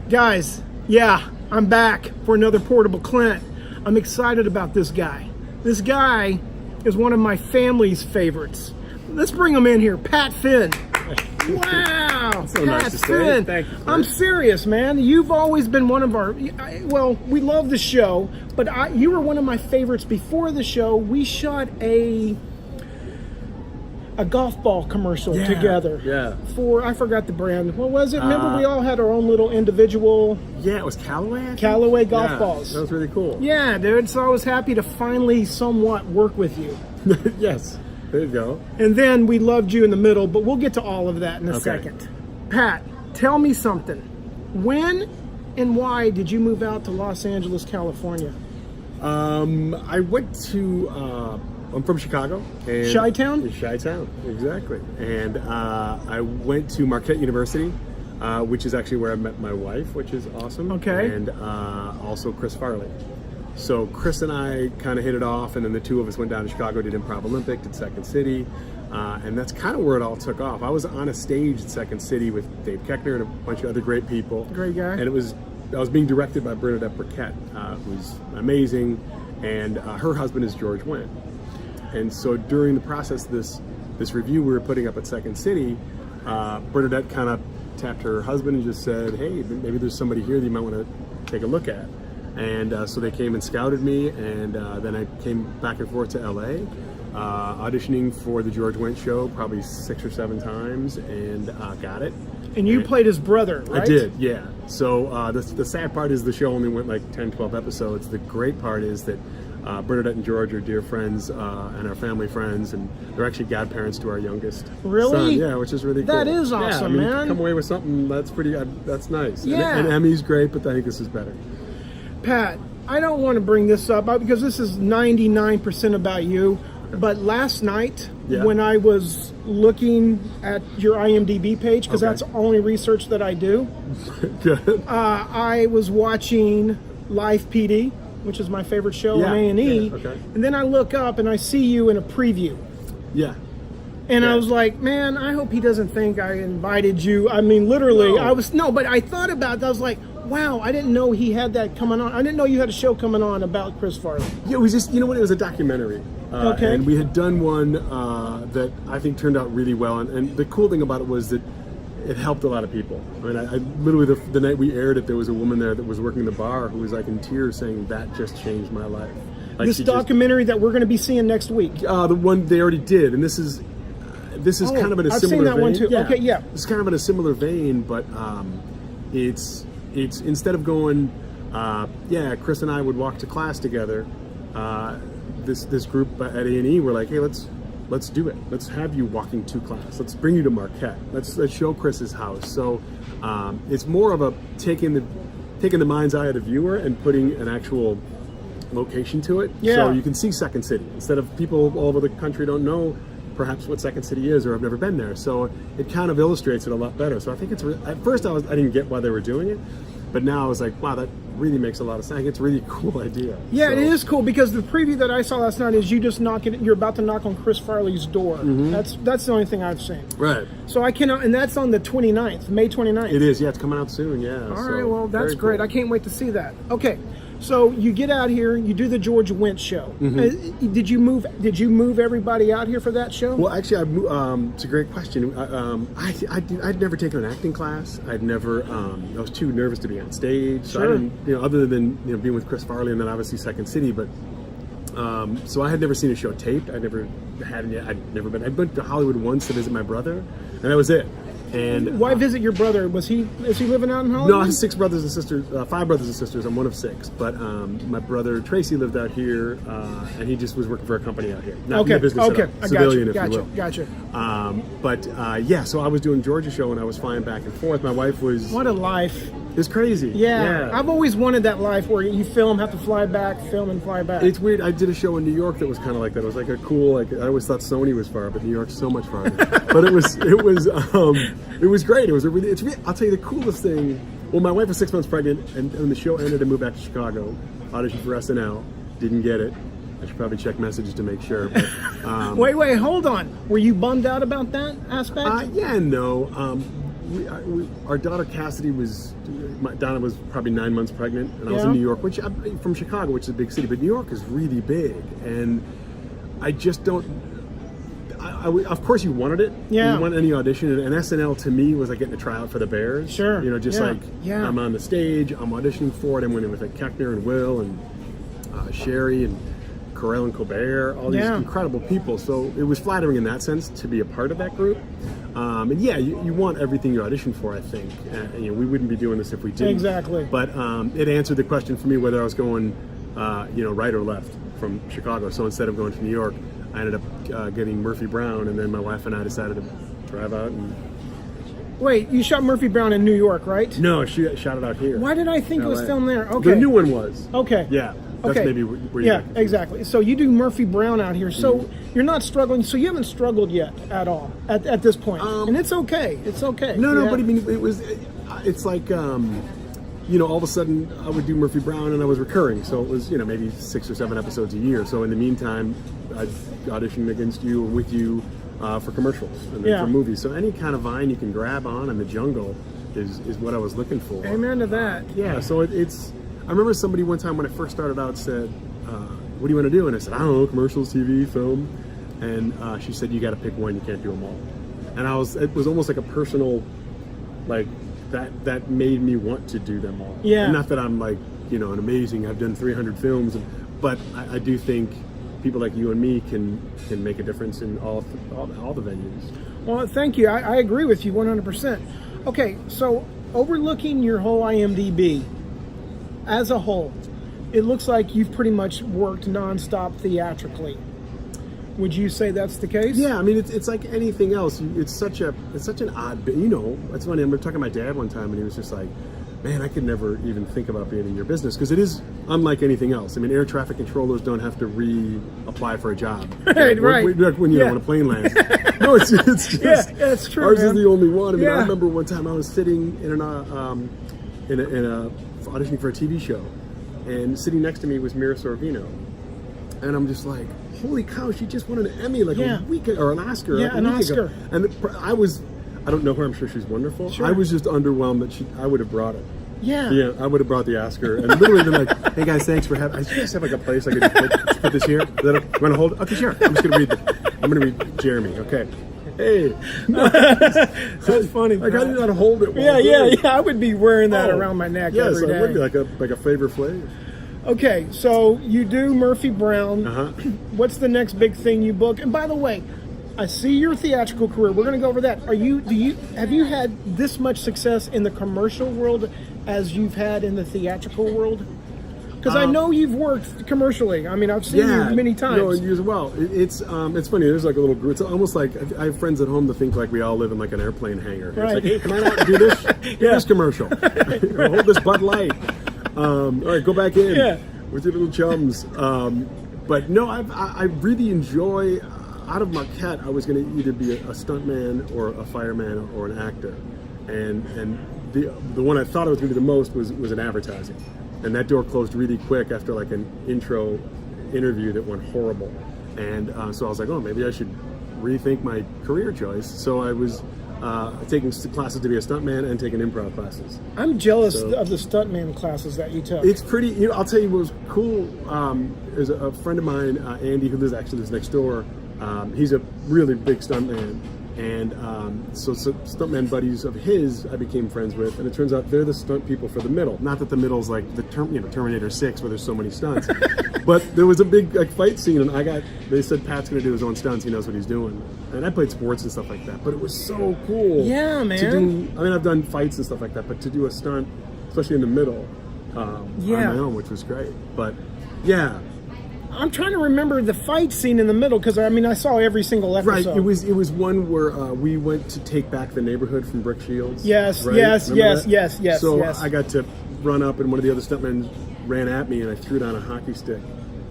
Guys, yeah, I'm back for another Portable Clint. I'm excited about this guy. This guy is one of my family's favorites. Let's bring him in here. Pat Finn. Wow, so Pat nice to Finn. Thank you. I'm serious, man. You've always been one of our, well, we love the show, but you were one of my favorites before the show. We shot a golf ball commercial together. Yeah. For, I forgot the brand. What was it? Remember we all had our own little individual. Yeah, it was Callaway. Callaway golf balls. That was really cool. Yeah, dude. So I was happy to finally somewhat work with you. Yes. There you go. And then we loved you in the middle, but we'll get to all of that in a second. Pat, tell me something. When and why did you move out to Los Angeles, California? I went to, I'm from Chicago. Chi-Town? Chi-Town, exactly. And I went to Marquette University, which is actually where I met my wife, which is awesome. Okay. And also Chris Farley. So Chris and I kind of hit it off, and then the two of us went down to Chicago, did Improv Olympic, did Second City, and that's kind of where it all took off. I was on a stage at Second City with Dave Koechner and a bunch of other great people. Great guy. And I was being directed by Bernadette Burkett, who's amazing, and her husband is George Wendt. And so during the process of this review we were putting up at Second City, Bernadette kind of tapped her husband and just said, hey, maybe there's somebody here that you might want to take a look at. And so they came and scouted me, and then I came back and forth to LA, auditioning for the George Wendt show probably 6 or 7 times, and got it. And you played his brother, right? I did, yeah. So the sad part is the show only went like 10, 12 episodes. The great part is that Bernadette and George are dear friends and our family friends, and they're actually godparents to our youngest Really? son. Yeah, which is really cool. That is awesome, yeah, I mean, man. Come away with something that's pretty. That's nice. Yeah. And Emmy's great, but I think this is better. Pat, I don't want to bring this up because this is 99% about you, but last night when I was looking at your IMDb page, because that's the only research that I do, Good. I was watching Live PD, which is my favorite show on A&E, and then I look up and I see you in a preview. Yeah. And I was like, man, I hope he doesn't think I invited you. I mean, literally, but I thought about it. I was like, wow, I didn't know he had that coming on. I didn't know you had a show coming on about Chris Farley. Yeah, it was just, you know what, it was a documentary. And we had done one that I think turned out really well. And the cool thing about it was that it helped a lot of people. I mean, I literally, the night we aired it, there was a woman there that was working the bar who was like in tears saying, that just changed my life. Like, this documentary that we're going to be seeing next week. The one they already did. And this is kind of in a I've similar seen that vein. one too. Yeah. Okay, yeah. It's kind of in a similar vein, but it's instead of going, Chris and I would walk to class together. This group at A&E were like, hey, let's do it. Let's have you walking to class. Let's bring you to Marquette. Let's show Chris's house. So it's more of a taking the mind's eye of the viewer and putting an actual location to it. Yeah. So you can see Second City instead of people all over the country don't know perhaps what Second City is or have never been there. So it kind of illustrates it a lot better. So I think it's at first I didn't get why they were doing it, but now I was like, wow, that really makes a lot of sense. I think it's a really cool idea. Yeah, it is cool because the preview that I saw last night is you just you're about to knock on Chris Farley's door. That's the only thing I've seen. Right. So I cannot, and that's on the 29th, May 29th. It is, yeah, it's coming out soon, yeah. All right, well, that's great. Cool. I can't wait to see that. Okay. So you get out here, you do the George Wendt show. Did you move everybody out here for that show? Well, actually, it's a great question. I'd never taken an acting class. I'd never. I was too nervous to be on stage. So I didn't, other than being with Chris Farley and then obviously Second City. But so I had never seen a show taped. I never had. I'd never been. I went to Hollywood once to visit my brother, and that was it. And why visit your brother? Is he living out in Hollywood? No, I have 5 brothers and sisters. I'm one of 6. But my brother Tracy lived out here, and he just was working for a company out here. Not in the business at all. Civilian, if you will. Gotcha. So I was doing Georgia's show and I was flying back and forth. My wife was. What a life! It's crazy. Yeah. I've always wanted that life where you have to fly back, film and fly back. It's weird. I did a show in New York that was kind of like that. It was like a cool. I always thought Sony was far, but New York's so much farther. But it was great. I'll tell you the coolest thing. Well, my wife was 6 months pregnant, and when the show ended, I moved back to Chicago, auditioned for SNL, didn't get it. I should probably check messages to make sure. But, wait, hold on. Were you bummed out about that aspect? Yeah and no. our daughter Cassidy Donna was probably 9 months pregnant, and I was in New York, which I'm from Chicago, which is a big city, but New York is really big, and I just don't. Of course, you wanted it. Yeah. You want any audition, and SNL to me was like getting a tryout for The Bears. Sure. You know, just I'm on the stage, I'm auditioning for it. I'm winning with like Keckner and Will and Sherry and Carell and Colbert, all these incredible people. So it was flattering in that sense to be a part of that group. And yeah, you want everything you audition for, I think. You know, we wouldn't be doing this if we didn't. Exactly. But it answered the question for me whether I was going, right or left from Chicago. So instead of going to New York, I ended up getting Murphy Brown, and then my wife and I decided to drive out. And wait, you shot Murphy Brown in New York, right? no, she shot it out here. Why did I think it was filmed there? Okay. The new one was. Okay. Yeah. That's maybe where you got confused. Exactly. So you do Murphy Brown out here. So you're not struggling. So you haven't struggled yet at all at this point, and it's okay. It's okay. No, but I mean, it's like, all of a sudden I would do Murphy Brown, and I was recurring. So it was, maybe 6 or 7 episodes a year. So in the meantime, I'd audition against you or with you for commercials and then for movies. So any kind of vine you can grab on in the jungle is what I was looking for. Amen to that. Yeah. So it's. I remember somebody one time when I first started out said, what do you want to do? And I said, I don't know, commercials, TV, film. And she said, you got to pick one, you can't do them all. And it was almost like a personal, like, that made me want to do them all. Yeah. And not that I'm like, an amazing, I've done 300 films, but I do think people like you and me can make a difference in all the venues. Well, thank you. I agree with you 100%. Okay, so overlooking your whole IMDb, as a whole, it looks like you've pretty much worked nonstop theatrically. Would you say that's the case? Yeah, I mean it's like anything else. It's such an odd bit. It's funny. I remember talking to my dad one time, and he was just like, "Man, I could never even think about being in your business because it is unlike anything else. I mean, air traffic controllers don't have to reapply for a job. Right. When when a plane lands. No, it's just it's true. Ours man. is the only one. I mean, I remember one time I was sitting in a auditioning for a TV show, and sitting next to me was Mira Sorvino, and I'm just like, holy cow, she just won an Emmy a week or an Oscar a week ago. And I don't know her, I'm sure she's wonderful. Sure. I was just underwhelmed that I would have brought it. Yeah, I would have brought the Oscar, and literally been like, hey guys, thanks for having, I just have like a place I could just put this here. You want to hold it? Okay, sure. I'm just going to read Jeremy, okay. Hey, that's funny. Like I didn't know how to hold it. Yeah. I would be wearing that around my neck every day. Yes, it would be like a Flavor Flav. Okay, so you do Murphy Brown. What's the next big thing you book? And by the way, I see your theatrical career. We're going to go over that. Have you had this much success in the commercial world as you've had in the theatrical world? Because I know you've worked commercially. I mean, I've seen you many times. No, you as well. It's funny. There's like a little group. It's almost like I have friends at home that think like we all live in like an airplane hangar. Right. It's like, hey, come on out and do this. Do this commercial. Hold this Bud Light. All right, go back in with your little chums. But no, I really enjoy. Out of Marquette, I was going to either be a stuntman or a fireman or an actor, and the one I thought I was going to do the most was in advertising. And that door closed really quick after like an intro interview that went horrible. And so I was like, oh, maybe I should rethink my career choice. So I was taking classes to be a stuntman and taking improv classes. I'm jealous of the stuntman classes that you took. It's pretty, I'll tell you what was cool. There's a friend of mine, Andy, who lives next door. He's a really big stuntman. And so stuntman buddies of his I became friends with, and it turns out they're the stunt people for the middle. Not that the middle's like the Terminator 6 where there's so many stunts, but there was a big fight scene, and they said Pat's gonna do his own stunts. He knows what he's doing, and I played sports and stuff like that. But it was so cool. Yeah, man. I've done fights and stuff like that, but to do a stunt, especially in the middle, on my own, which was great. But yeah. I'm trying to remember the fight scene in the middle because I saw every single episode. Right, it was one where we went to take back the neighborhood from Brick Shields. Yes, right? yes. So I got to run up, and one of the other stuntmen ran at me, and I threw down a hockey stick.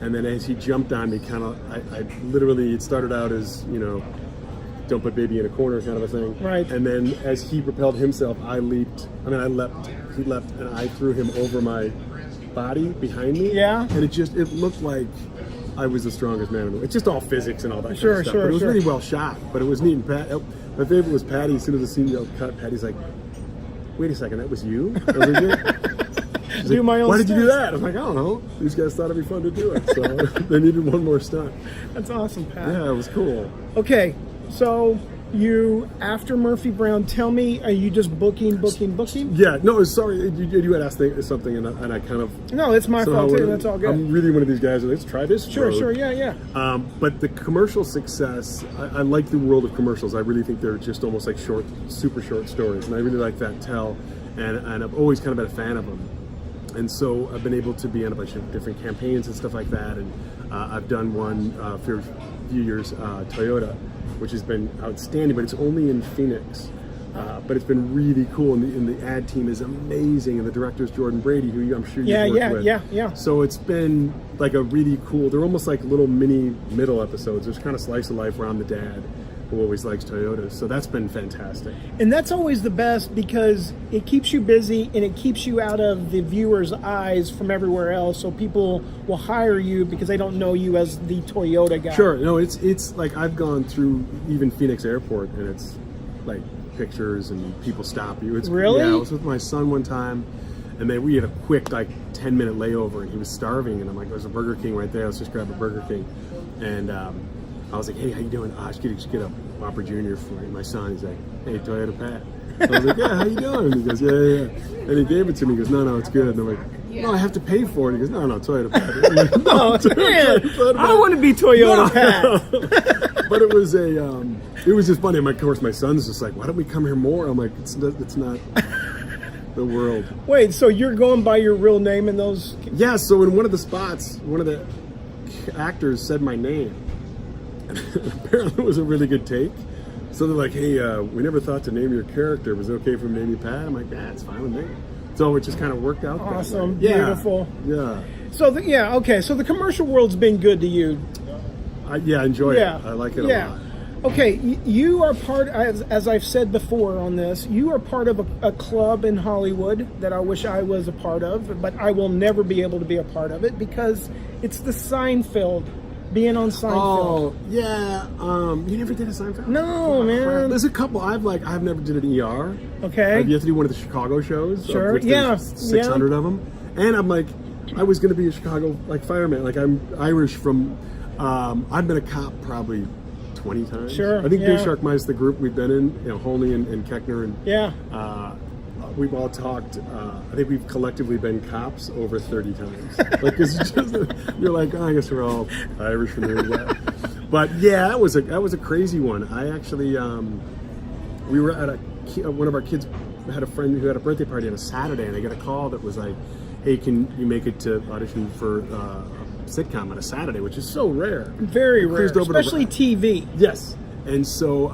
And then as he jumped on me, I literally, it started out as don't put baby in a corner kind of a thing. Right. And then as he propelled himself, I leapt. I leapt. He leapt, and I threw him over my body behind me. Yeah. And it looked like I was the strongest man in the world. It's just all physics and all that kind of stuff. But it was really well shot. But it was neat. And My favorite was Patty. As soon as the scene yelled cut, Patty's like, "Wait a second, that was you?" I was like, "Yeah." She's Do like, my own "Why did you do stunts. that?" I'm like, "I don't know. These guys thought it'd be fun to do it, so they needed one more stunt." That's awesome, Pat. Yeah, it was cool. Okay, so you, after Murphy Brown, tell me, are you just booking? Yeah, no, sorry, you had asked something, and I kind of. No, it's my fault too. That's all good. I'm really one of these guys. Let's try this. Sure, road. yeah. But the commercial success, I like the world of commercials. I really think they're just almost like super short stories, and I really like that tell, and I've always kind of been a fan of them. And so I've been able to be on a bunch of different campaigns and stuff like that, and I've done one for a few years, Toyota, which has been outstanding, but it's only in Phoenix. But it's been really cool, and the ad team is amazing, and the director's Jordan Brady, who I'm sure you've worked with. Yeah. So it's been like a really cool. They're almost like little mini middle episodes. There's kind of slice of life around the dad who always likes Toyotas. So that's been fantastic. And that's always the best because it keeps you busy and it keeps you out of the viewer's eyes from everywhere else. So people will hire you because they don't know you as the Toyota guy. Sure. No, it's like I've gone through even Phoenix Airport, and it's like pictures and people stop you. It's really? Yeah, I was with my son one time, and we had a quick like 10-minute layover, and he was starving, and I'm like, there's a Burger King right there. Let's just grab a Burger King, and I was like, hey, how you doing? I should get a Whopper Jr. for my son. He's like, hey, Toyota Pat. I was like, yeah, how you doing? And he goes, yeah. And he gave it to me. He goes, no, it's good. And I'm like, no, I have to pay for it. He goes, no, Toyota Pat. I'm like, no, man, I want to be Toyota Pat. But it was it was just funny. Of course, my son's just like, why don't we come here more? I'm like, it's not the world. Wait, so you're going by your real name in those? Yeah. So in one of the spots, one of the actors said my name. Apparently, it was a really good take. So they're like, hey, we never thought to name your character. Was it okay for me to name you Pat? I'm like, yeah, it's fine with me. So it just kind of worked out. Awesome, beautiful. Yeah. So okay. So the commercial world's been good to you. I enjoy it. I like it a lot. Okay, you are part, as I've said before on this, you are part of a club in Hollywood that I wish I was a part of, but I will never be able to be a part of it because it's the Seinfeld. Being on Seinfeld. Oh, yeah. You never did a Seinfeld? No, man. There's a couple. I've never did an ER. Okay. You have to do one of the Chicago shows. Sure. Which there's 600 of them. And I'm like, I was going to be a Chicago fireman. Like I'm Irish from. I've been a cop probably 20 times. Sure. I think Big Shark Mice, the group we've been in, Holney and Keckner and. Yeah. We've all talked. I think we've collectively been cops over 30 times. Like, it's just you're like, oh, I guess we're all Irish from here. Yeah. But yeah, that was a crazy one. I actually, we were at one of our kids had a friend who had a birthday party on a Saturday, and I got a call that was like, hey, can you make it to audition for a sitcom on a Saturday, which is so rare. Very rare, especially TV. Yes. And so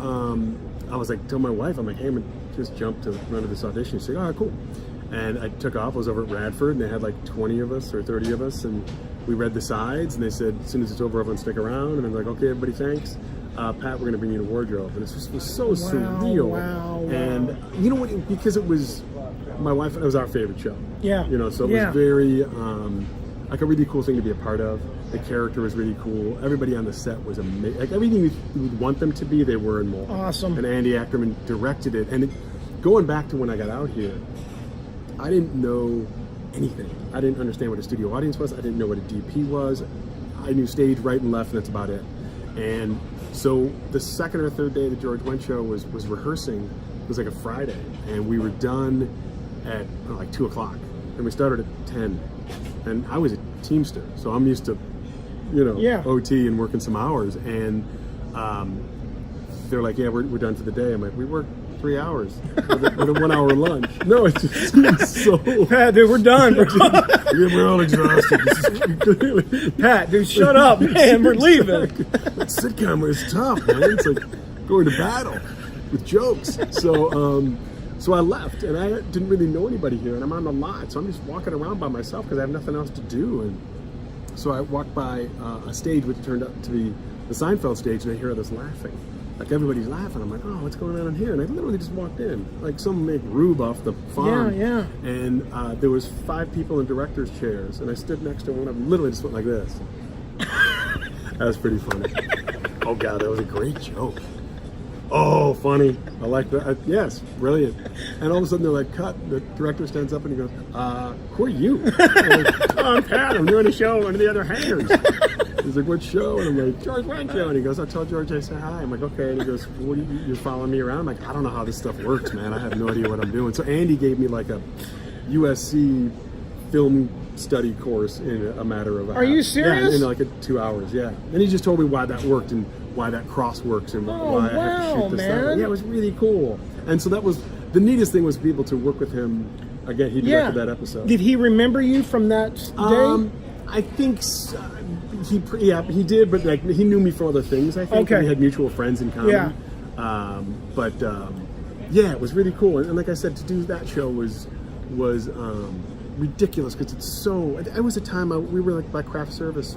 I was like, tell my wife, I'm like, hey, I'm just jump to run to this audition. She's like, all right, cool. And I took off. I was over at Radford, and they had like 20 of us or 30 of us, and we read the sides, and they said, as soon as it's over, everyone stick around. And I'm like, okay, everybody, thanks. Pat, we're going to bring you to wardrobe. And it just was so surreal. Wow. And you know what? Because it was my wife, it was our favorite show. Yeah. So it was very, like a really cool thing to be a part of. The character was really cool. Everybody on the set was amazing. Like everything you would want them to be, they were and more. Awesome. And Andy Ackerman directed it. And going back to when I got out here, I didn't know anything. I didn't understand what a studio audience was. I didn't know what a DP was. I knew stage, right and left, and that's about it. And so the second or third day of the George Wendt show was rehearsing. It was like a Friday, and we were done at like 2 o'clock, and we started at 10. And I was a Teamster, so I'm used to, OT and working some hours. And they're like, yeah, we're done for the day. I'm like, we worked 3 hours with a 1 hour lunch. No, it's just so. Pat, dude, we're done. We're all exhausted. Pat, dude, shut up, man. We're leaving. That sitcom is tough, man. It's like going to battle with jokes. So I left, and I didn't really know anybody here, and I'm on the lot, so I'm just walking around by myself because I have nothing else to do. And so I walked by a stage which turned out to be the Seinfeld stage, and I hear others laughing. Like everybody's laughing. I'm like, oh, what's going on in here? And I literally just walked in, like someone make rube off the farm. Yeah. And there was 5 people in director's chairs, and I stood next to one of them. Literally just went like this. That was pretty funny. Oh God, that was a great joke. Oh, funny. I like that. Yes, brilliant. And all of a sudden they're like, cut. The director stands up and he goes, who are you? I'm like, oh, I'm Pat. I'm doing a show under the other hangers. He's like, what show? And I'm like, George Wendt show. And he goes, I'll tell George I say hi. I'm like, okay. And he goes, what are you're following me around? I'm like, I don't know how this stuff works, man. I have no idea what I'm doing. So Andy gave me like a USC film study course in a matter of Are you serious? Yeah, in like 2 hours, yeah. And he just told me why that worked and why that cross works and why I have to shoot this stuff. Yeah, it was really cool. And so that was, the neatest thing was to be able to work with him. Again, he directed that episode. Did he remember you from that day? I think he did, but like he knew me from other things, I think. Okay. We had mutual friends in common. Yeah. Yeah, it was really cool. And like I said, to do that show was ridiculous because it's so. It was a time we were like by craft service,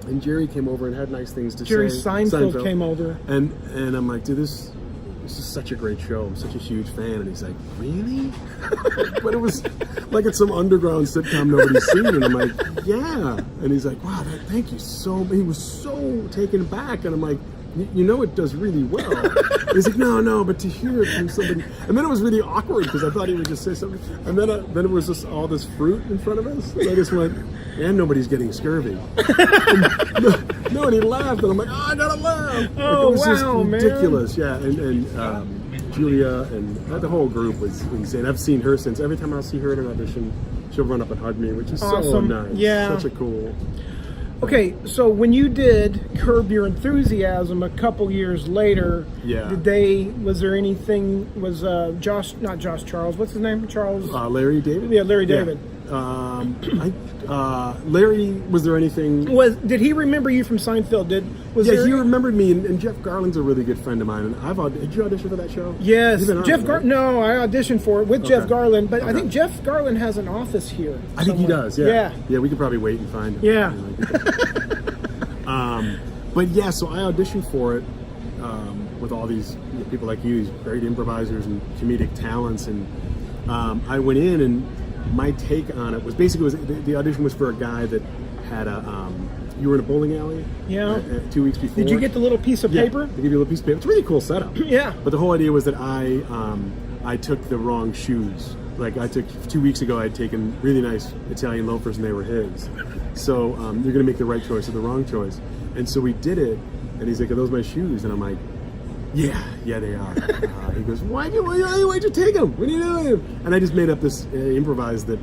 and Jerry came over and had nice things to Jerry say. Seinfeld came over, and I'm like, dude, this is such a great show. I'm such a huge fan. And he's like, really? But it was like it's some underground sitcom nobody's seen. And I'm like, yeah. And he's like, wow, thank you so much. He was so taken aback. And I'm like, you know it does really well. He's like, no, but to hear it from somebody. And then it was really awkward because I thought he would just say something. And then it was just all this fruit in front of us. And I just went, and nobody's getting scurvy. And he laughed. And I'm like, I gotta laugh. Oh, it was just ridiculous. Man. Yeah, and Julia and the whole group was insane. I've seen her since. Every time I'll see her at an audition, she'll run up and hug me, which is so awesome. nice. Yeah. Such a cool. Okay, so when you did Curb Your Enthusiasm a couple years later, was there anything, not Josh Charles, what's his name, Charles? Larry David? Yeah, Larry David. Larry, was there anything? Did he remember you from Seinfeld? He remembered me, and Jeff Garland's a really good friend of mine. And did you audition for that show? Yes, No, I auditioned for it with Jeff Garland, but I think Jeff Garland has an office here. I think he does. Yeah, we could probably wait and find him. Yeah. But yeah, so I auditioned for it with all these people like you, these great improvisers and comedic talents, and I went in and. My take on it was basically the audition was for a guy that had you were in a bowling alley 2 weeks before. Did you get the little piece of paper? They give you a little piece of paper. It's a really cool setup. Yeah. But the whole idea was that I took the wrong shoes. Like I took 2 weeks ago, I'd taken really nice Italian loafers and they were his. So you're going to make the right choice or the wrong choice. And so we did it. And he's like, are those my shoes? And I'm like, yeah, they are. He goes, why'd you take them? What are you doing? And I just made up this improvised that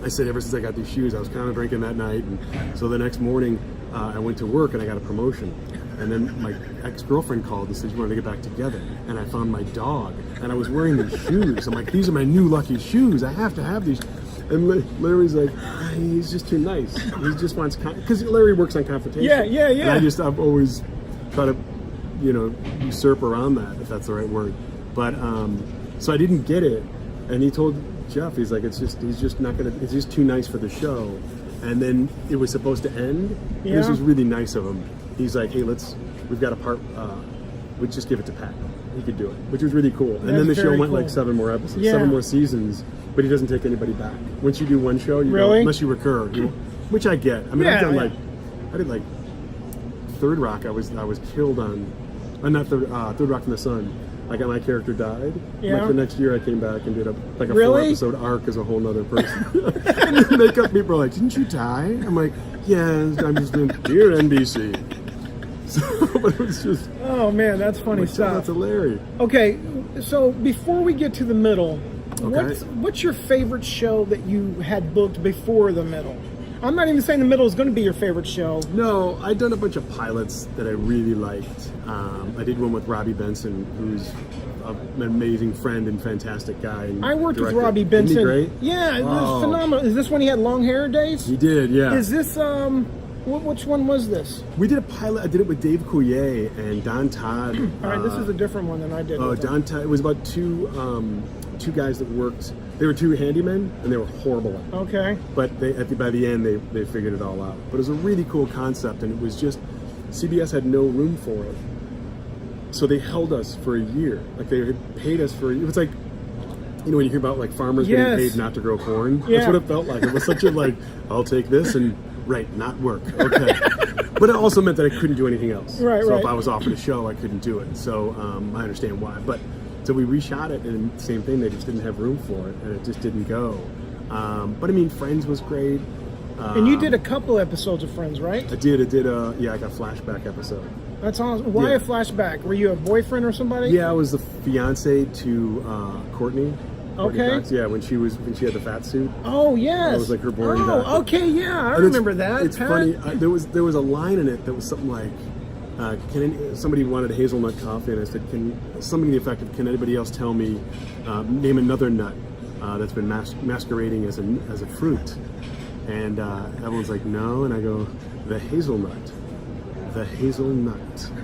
I said ever since I got these shoes, I was kind of drinking that night. And so the next morning, I went to work and I got a promotion. And then my ex-girlfriend called and said, you want to get back together? And I found my dog. And I was wearing these shoes. I'm like, these are my new lucky shoes. I have to have these. And Larry's like, he's just too nice. He just wants, because Larry works on confrontation. Yeah. And I've always thought of, usurp around that, if that's the right word. But so I didn't get it, and he told Jeff, he's like, it's just too nice for the show. And then it was supposed to end. Yeah. This was really nice of him. He's like, hey, we've got a part. We just give it to Pat. He could do it, which was really cool. And then the show went like 7 more episodes, 7 more seasons. But he doesn't take anybody back. Once you do one show, you don't, unless you recur, which I get. I mean, I've done I did like Third Rock. I was killed on. Not Third Rock from the Sun. Like my character died. Yeah. Like the next year I came back and did a 4-episode arc as a whole nother person. And the makeup people are like, didn't you die? I'm like, yeah, I'm just doing dear NBC. So but it was just oh man, that's funny stuff. That's hilarious. Okay, so before we get to the middle, what's your favorite show that you had booked before the middle? I'm not even saying the middle is going to be your favorite show. No, I'd done a bunch of pilots that I really liked. I did one with Robbie Benson, who's an amazing friend and fantastic guy. And I worked with Robbie Benson. Isn't he great? Yeah, it was phenomenal. Is this when he had long hair days? He did, yeah. Is this, which one was this? We did a pilot. I did it with Dave Coulier and Don Todd. All right, this is a different one than I did. Oh, Don Todd. It was about two guys that worked. They were 2 handymen, and they were horrible at it. Okay. But by the end, they figured it all out. But it was a really cool concept, and it was just, CBS had no room for it. So they held us for a year. Like, they had paid us for a year. It was like, when you hear about, like, farmers getting paid not to grow corn. Yeah. That's what it felt like. It was such a, like, I'll take this and, not work. Okay. But it also meant that I couldn't do anything else. Right, so right. if I was offered a show, I couldn't do it. So I understand why. But so we reshot it, and same thing. They just didn't have room for it, and it just didn't go. But I mean, Friends was great. And you did a couple episodes of Friends, right? I did. I got a flashback episode. That's awesome. Why Yeah. a flashback? Were you a boyfriend or somebody? Yeah, I was the fiance to Courtney. Courtney Okay. Cox, yeah, when she had the fat suit. Oh, yes. That was like her boring doctor. Oh, okay, yeah. I And remember that. It's Pat. funny. There was a line in it that was something like, somebody wanted hazelnut coffee, and I said, something to the effect of, can anybody else tell me, name another nut that's been masquerading as a fruit? And everyone's like, no. And I go, the hazelnut,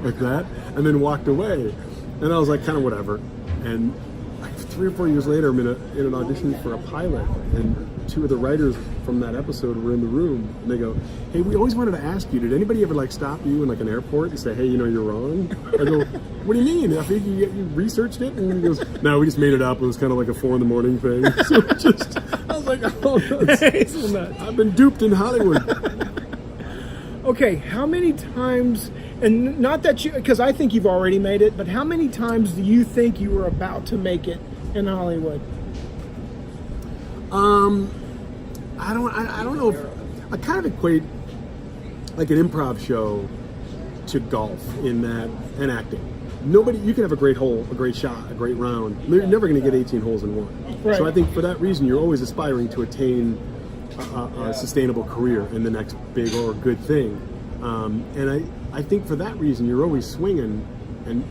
like that, and then walked away. And I was like, kind of whatever. And like 3 or 4 years later, I'm in an audition for a pilot, and 2 of the writers from that episode were in the room, and they go, hey, we always wanted to ask you, did anybody ever like stop you in like an airport and say, hey, you're wrong? I go, what do you mean? I think you researched it? And he goes, no, we just made it up. It was kind of like a 4 a.m. thing. So I was like, oh, Hazelnut. I've been duped in Hollywood. Okay, how many times, and not that you, because I think you've already made it, but how many times do you think you were about to make it in Hollywood? I don't know if I kind of equate like an improv show to golf in that, and acting. You can have a great hole, a great shot, a great round. You're never going to get 18 holes in one. Right. So I think for that reason, you're always aspiring to attain a sustainable career in the next big or good thing. And I think for that reason, you're always swinging. And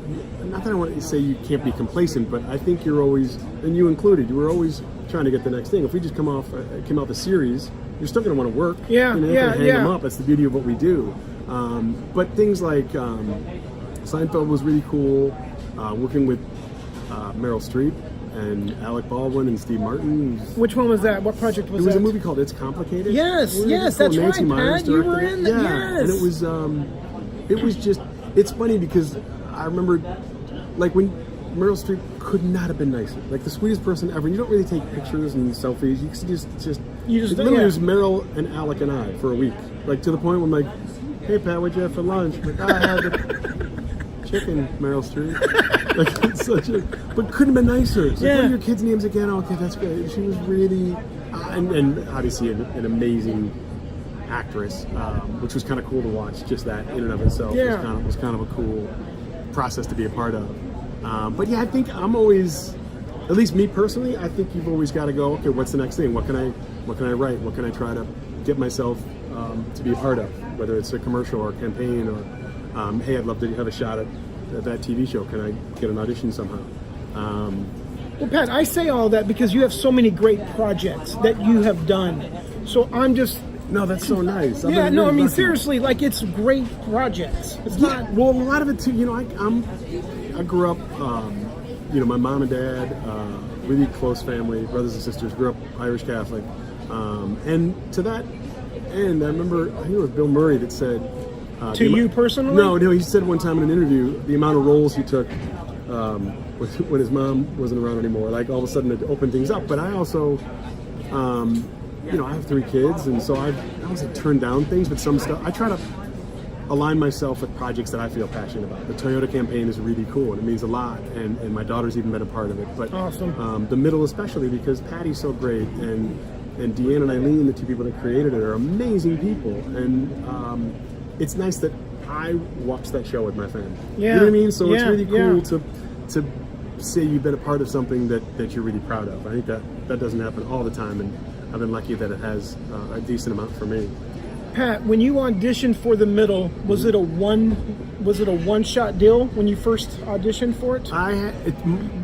not that I want to say you can't be complacent, but I think you're always, and you included, you were always trying to get the next thing. If we just came off the series, you're still going to want to work. Yeah, You're not yeah, going to hang yeah. them up. That's the beauty of what we do. But things like Seinfeld was really cool. Working with Meryl Streep and Alec Baldwin and Steve Martin. Which one was that? What project was There was that? a movie called It's Complicated. Yes, Really yes, cool. that's Nancy right, Myers Pat. You were directed it. in that. Yeah, Yes. and it was just, it's funny because I remember, like, when Meryl Streep could not have been nicer. Like, the sweetest person ever. You don't really take pictures and selfies. You just it literally yeah. was Meryl and Alec and I for a week. Like, to the point where I'm like, hey, Pat, what'd you have for lunch? Like, I had the chicken, Meryl Streep. Like, it's such a, but couldn't have been nicer. It's like, Yeah. what are your kids' names again? Oh, okay, that's great. She was really, and obviously an amazing actress, which was kind of cool to watch. Just that in and of itself Yeah. was kind of a cool process to be a part of. But yeah, I think I'm always, at least me personally, I think you've always got to go, okay, what's the next thing? What can I write? What can I try to get myself to be a part of? Whether it's a commercial or a campaign or, hey, I'd love to have a shot at that TV show. Can I get an audition somehow? Well, Pat, I say all that because you have so many great projects that you have done. So I'm just... No, that's so nice. I've Yeah, been no, I really mean, lucky. seriously, like, it's great projects. It's Yeah, not... well, a lot of it too. I grew up. My mom and dad, really close family, brothers and sisters. Grew up Irish Catholic, and to that end, I remember I think it was Bill Murray that said. To you personally? No, he said one time in an interview the amount of roles he took when his mom wasn't around anymore. Like all of a sudden it opened things up. But I also. I have 3 kids, and so I don't say turn down things, but some stuff I try to align myself with projects that I feel passionate about. The Toyota campaign is really cool, and it means a lot, and my daughter's even been a part of it. But Awesome. The middle especially, because Patty's so great, and Deanne and Eileen, the 2 people that created it, are amazing people, and it's nice that I watch that show with my family. Yeah. You know what I mean? So it's Yeah, really cool yeah. to say you've been a part of something that you're really proud of. I think that doesn't happen all the time, and I've been lucky that it has a decent amount for me. Pat, when you auditioned for The Middle, was it a one-shot deal when you first auditioned for it?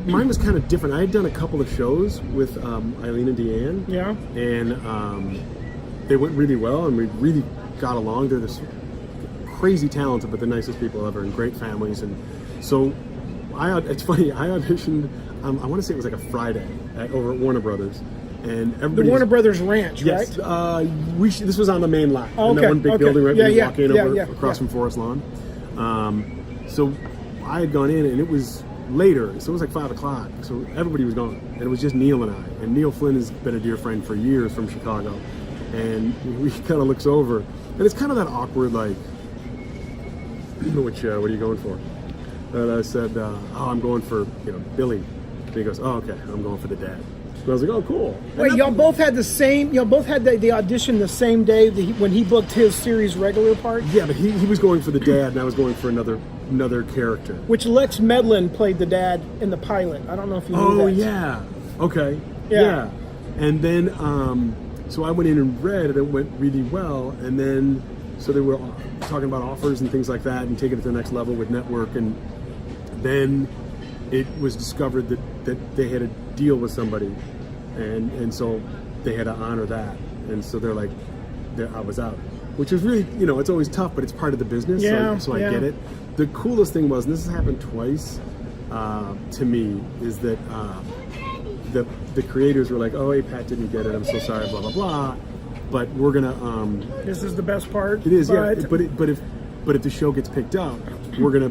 Mine was kind of different. I had done a couple of shows with Eileen and Deanne. Yeah. And they went really well, and we really got along. They're this crazy talented, but the nicest people ever, and great families. And so, it's funny. I auditioned. I want to say it was like a Friday over at Warner Brothers. And The Warner Brothers Ranch, yes, right? This was on the main lot. Oh, in that okay, one big okay. building right Yeah, when you yeah, walk in yeah, across from Forest Lawn. So I had gone in, and it was later, so it was like 5 o'clock. So everybody was gone, and it was just Neil and I. And Neil Flynn has been a dear friend for years from Chicago, and he kind of looks over, and it's kind of that awkward, like, what are you going for? And I said, oh, I'm going for, Billy. And he goes, oh, okay, I'm going for the dad. And I was like, oh, cool. Wait, y'all both had the audition the same day when he booked his series regular part? Yeah, but he was going for the dad, and I was going for another character. Which Lex Medlin played the dad in the pilot. I don't know if you knew that. Oh, yeah. Okay. Yeah. And then, so I went in and read, and it went really well. And then, so they were talking about offers and things like that and taking it to the next level with network. And then it was discovered that they had a deal with somebody. And so they had to honor that. And so they're like, I was out. Which is really, it's always tough, but it's part of the business. Yeah, so I get it. The coolest thing was, and this has happened twice to me, is that the creators were like, oh, hey, Pat didn't get it. I'm so sorry, blah, blah, blah. But we're going to... this is the best part. It is, yeah. But if the show gets picked up, we're gonna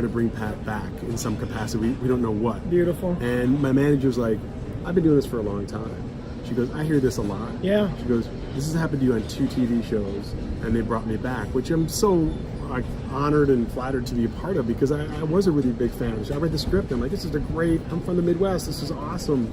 bring Pat back in some capacity. We don't know what. Beautiful. And my manager's like, I've been doing this for a long time. She goes, I hear this a lot. Yeah. She goes, this has happened to you on 2 TV shows, and they brought me back, which I'm so honored and flattered to be a part of, because I was a really big fan. I read the script, I'm like, this is I'm from the Midwest, this is awesome.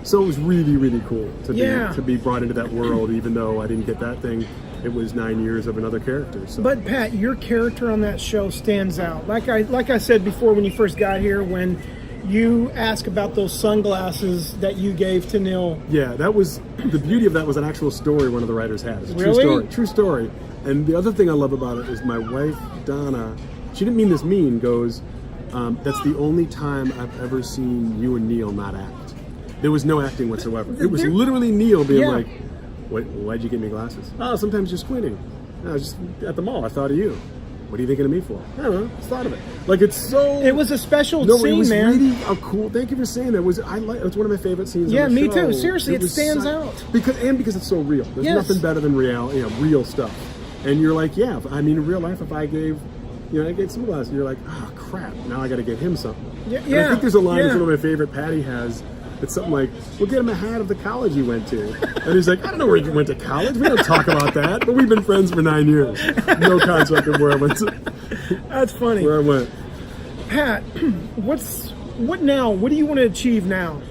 So it was really, really cool to be brought into that world, even though I didn't get that thing. It was 9 years of another character. So. But Pat, your character on that show stands out. Like I said before when you first got here, when you asked about those sunglasses that you gave to Neil. Yeah, that was the beauty of that. Was an actual story one of the writers had. It's a really? True story. And the other thing I love about it is my wife Donna. She didn't mean this mean. Goes, that's the only time I've ever seen you and Neil not act. There was no acting whatsoever. It was literally Neil being like, why'd you get me glasses? Oh, sometimes you're squinting. I was just at the mall. I thought of you. What are you thinking of me for? I don't know. Just thought of it. Like, it's so... It was a special scene, it was man. really a cool... Thank you for saying that. It was one of my favorite scenes Yeah, on the me show. too. Seriously, it stands out. Because it's so real. There's nothing better than real stuff. And you're like, yeah, in real life, if I gave... I gave sunglasses, you're like, oh, crap. Now I got to get him something. Yeah. And I think there's a line that's one of my favorite Patty has. It's something like, we'll get him a hat of the college he went to. And he's like, I don't know where he went to college. We don't talk about that. But we've been friends for 9 years. No concept of where I went to. That's funny. Where I went. Pat, what now? What do you want to achieve now?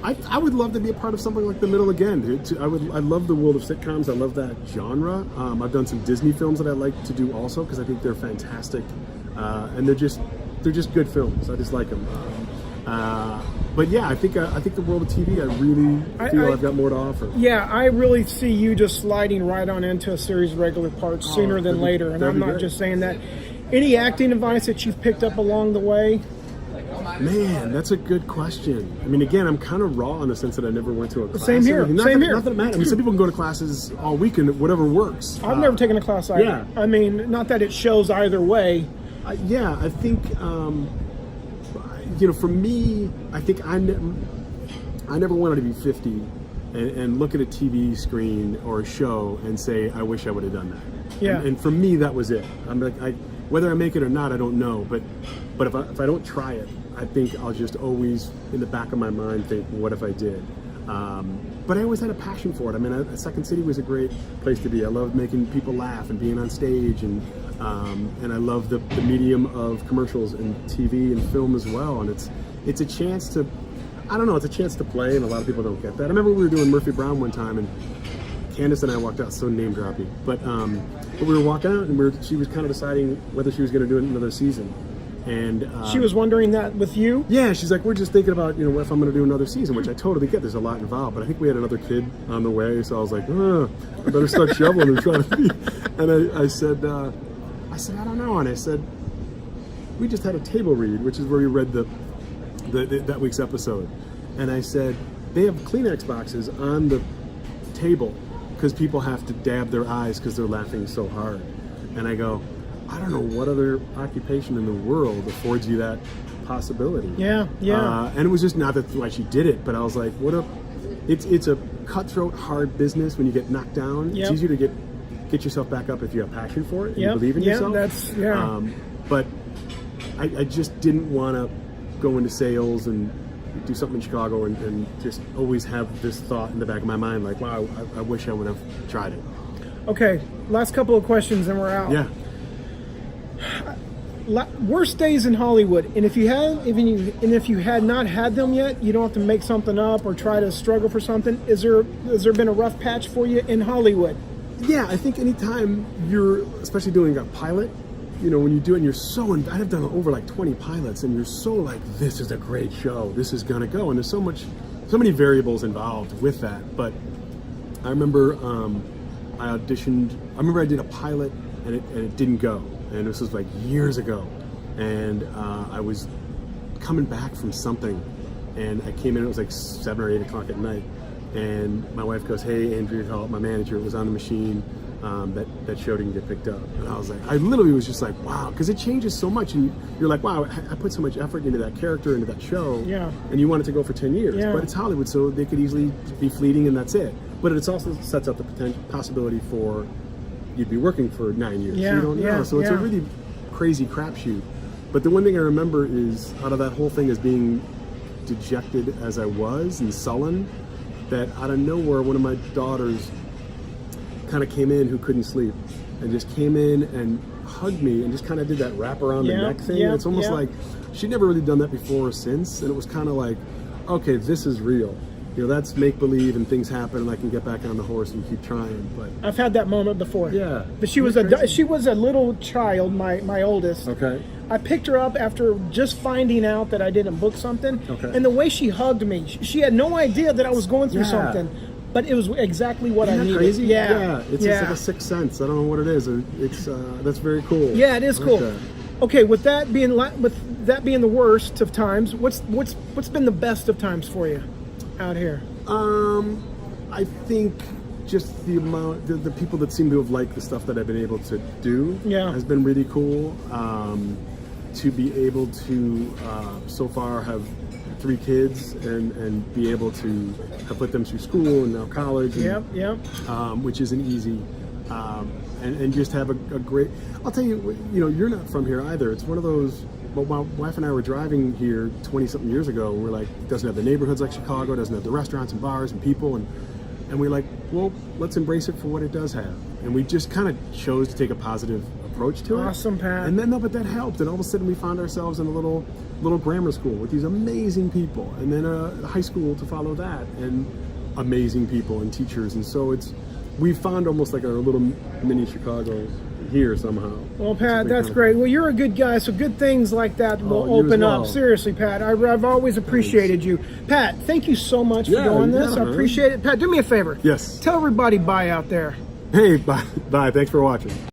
I would love to be a part of something like The Middle again. I love the world of sitcoms. I love that genre. I've done some Disney films that I like to do also, because I think they're fantastic. And they're just good films. I just like them. But yeah, I think the world of TV, I really feel I've got more to offer. Yeah, I really see you just sliding right on into a series of regular parts sooner than later, and I'm not just saying that. Any acting advice that you've picked up along the way? Man, that's a good question. I mean, again, I'm kind of raw in the sense that I never went to a class. Same here. Not that it matters. I mean, some people can go to classes all week and whatever works. I've never taken a class either. Yeah. I mean, not that it shows either way. I think, for me, I think I never wanted to be 50 and look at a TV screen or a show and say, I wish I would have done that. Yeah. And for me, that was it. I'm like, whether I make it or not, I don't know. But if I don't try it, I think I'll just always, in the back of my mind, think, what if I did? But I always had a passion for it. I mean, Second City was a great place to be. I loved making people laugh and being on stage, and I love the medium of commercials and TV and film as well. And it's a chance to, I don't know, it's a chance to play, and a lot of people don't get that. I remember we were doing Murphy Brown one time, and Candace and I walked out, so name dropping, but we were walking out, and she was kind of deciding whether she was going to do another season. And she was wondering that with you? Yeah, she's like, we're just thinking about, what if I'm going to do another season, which I totally get. There's a lot involved, but I think we had another kid on the way, so I was like, I better start shoveling and trying to be. And I said, I don't know. And I said, we just had a table read, which is where we read that week's episode. And I said, they have Kleenex boxes on the table because people have to dab their eyes because they're laughing so hard. And I go, I don't know what other occupation in the world affords you that possibility. Yeah. And it was just not that why she did it, but I was like, it's a cutthroat, hard business when you get knocked down. Yep. It's easier to get yourself back up if you have passion for it and you believe in yourself. But I just didn't want to go into sales and do something in Chicago and just always have this thought in the back of my mind, like, wow, I wish I would have tried it. Okay, last couple of questions and we're out. Yeah. Worst days in Hollywood, and if you had not had them yet, you don't have to make something up or try to struggle for something. Has there been a rough patch for you in Hollywood? Yeah, I think anytime you're, especially doing a pilot, when you do it and you're so, I've done over like 20 pilots, and you're so like, this is a great show, this is gonna go, and there's so many variables involved with that. But I remember I auditioned. I remember I did a pilot and it didn't go. And this was like years ago, and I was coming back from something, and I came in, it was like 7 or 8 o'clock at night, and my wife goes, "Hey, Andrew Hall, my manager, was on the machine, that show didn't get picked up." And I was like, I literally was just like, wow, because it changes so much, and you're like, wow, I put so much effort into that character, into that show, yeah, and you want it to go for 10 years, yeah. But it's Hollywood, so they could easily be fleeting, and that's it. But it also sets up the possibility for you'd be working for 9 years. Yeah, you don't know. So it's a really crazy crapshoot. But the one thing I remember is, out of that whole thing, as being dejected as I was and sullen, that out of nowhere, one of my daughters kind of came in who couldn't sleep, and just came in and hugged me and just kind of did that wrap around the neck thing. It's almost like she'd never really done that before or since, and it was kind of like, okay, this is real. That's make-believe, and things happen, and I can get back on the horse and keep trying. But I've had that moment before. Yeah. But she was a little child, my oldest. Okay. I picked her up after just finding out that I didn't book something. Okay. And the way she hugged me, she had no idea that I was going through something. But it was exactly what I needed. Crazy? Yeah. It's like a sixth sense. I don't know what it is. It's that's very cool. Yeah, it is cool. Okay, with that being the worst of times, what's been the best of times for you out here? I think just the amount, the people that seem to have liked the stuff that I've been able to do has been really cool. To be able to so far have 3 kids and be able to have put them through school and now college, and, which isn't easy, and just have a great. I'll tell you, you're not from here either. It's one of those. Well, my wife and I were driving here 20-something years ago, and we're like, it doesn't have the neighborhoods like Chicago, doesn't have the restaurants and bars and people, and we're like, well, let's embrace it for what it does have. And we just kind of chose to take a positive approach to it. Awesome, Pat. And then, but that helped, and all of a sudden we found ourselves in a little grammar school with these amazing people, and then a high school to follow that, and amazing people and teachers, and so we found almost like a little mini Chicago here somehow. Well, Pat, that's great. Well, you're a good guy, so good things like that will open up. Seriously, Pat, I've always appreciated you. Pat, thank you so much for doing this. I appreciate it. Pat, do me a favor. Yes. Tell everybody bye out there. Hey, bye. Thanks for watching.